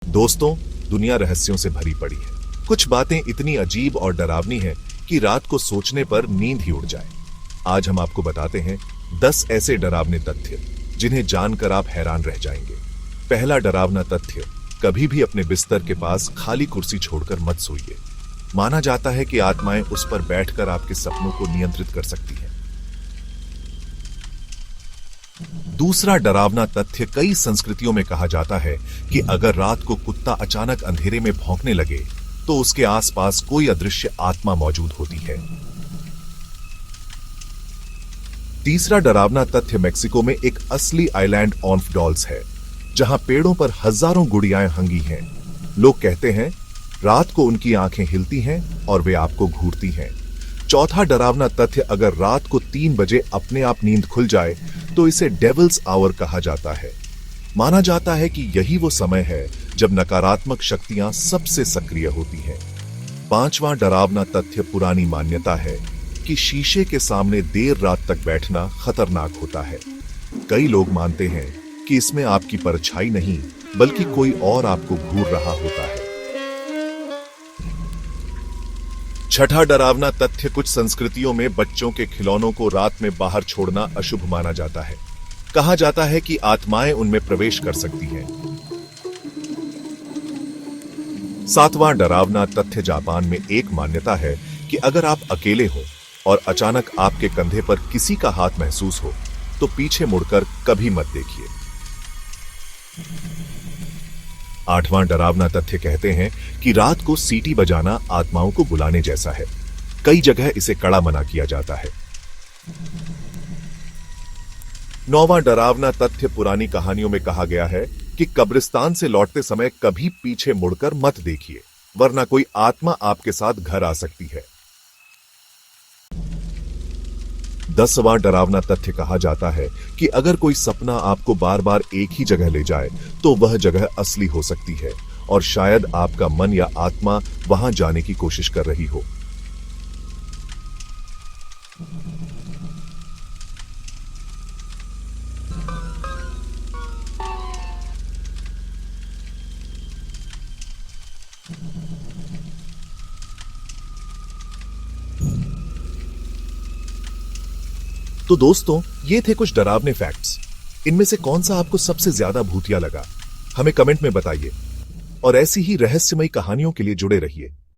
दोस्तों, दुनिया रहस्यों से भरी पड़ी है। कुछ बातें इतनी अजीब और डरावनी हैं कि रात को सोचने पर नींद ही उड़ जाए। आज हम आपको बताते हैं 10 ऐसे डरावने तथ्य जिन्हें जानकर आप हैरान रह जाएंगे। पहला डरावना तथ्य, कभी भी अपने बिस्तर के पास खाली कुर्सी छोड़कर मत सोइए। माना जाता है कि आत्माएं उस पर बैठकर आपके सपनों को नियंत्रित कर सकती हैं। दूसरा डरावना तथ्य, कई संस्कृतियों में कहा जाता है कि अगर रात को कुत्ता अचानक अंधेरे में भौंकने लगे तो उसके आसपास कोई अदृश्य आत्मा मौजूद होती है। तीसरा डरावना तथ्य, मेक्सिको में एक असली आइलैंड ऑफ डॉल्स है जहां पेड़ों पर हजारों गुड़ियाएं हंगी हैं। लोग कहते हैं रात को उनकी आंखें हिलती हैं और वे आपको घूरती हैं। चौथा डरावना तथ्य, अगर रात को 3 बजे अपने आप नींद खुल जाए तो इसे डेविल्स आवर कहा जाता है। माना जाता है कि यही वो समय है जब नकारात्मक शक्तियां सबसे सक्रिय होती हैं। पांचवां डरावना तथ्य, पुरानी मान्यता है कि शीशे के सामने देर रात तक बैठना खतरनाक होता है। कई लोग मानते हैं कि इसमें आपकी परछाई नहीं बल्कि कोई और आपको घूर रहा होता है। छठा डरावना तथ्य, कुछ संस्कृतियों में बच्चों के खिलौनों को रात में बाहर छोड़ना अशुभ माना जाता है। कहा जाता है कि आत्माएं उनमें प्रवेश कर सकती हैं। सातवां डरावना तथ्य, जापान में एक मान्यता है कि अगर आप अकेले हो और अचानक आपके कंधे पर किसी का हाथ महसूस हो तो पीछे मुड़कर कभी मत देखिए। आठवां डरावना तथ्य कहते हैं कि रात को सीटी बजाना आत्माओं को बुलाने जैसा है। कई जगह इसे कड़ा मना किया जाता है। नौवां डरावना तथ्य, पुरानी कहानियों में कहा गया है कि कब्रिस्तान से लौटते समय कभी पीछे मुड़कर मत देखिए, वरना कोई आत्मा आपके साथ घर आ सकती है। 10वां डरावना तथ्य, कहा जाता है कि अगर कोई सपना आपको बार बार एक ही जगह ले जाए तो वह जगह असली हो सकती है और शायद आपका मन या आत्मा वहां जाने की कोशिश कर रही हो। तो दोस्तों, ये थे कुछ डरावने फैक्ट्स। इनमें से कौन सा आपको सबसे ज्यादा भूतिया लगा, हमें कमेंट में बताइए और ऐसी ही रहस्यमयी कहानियों के लिए जुड़े रहिए।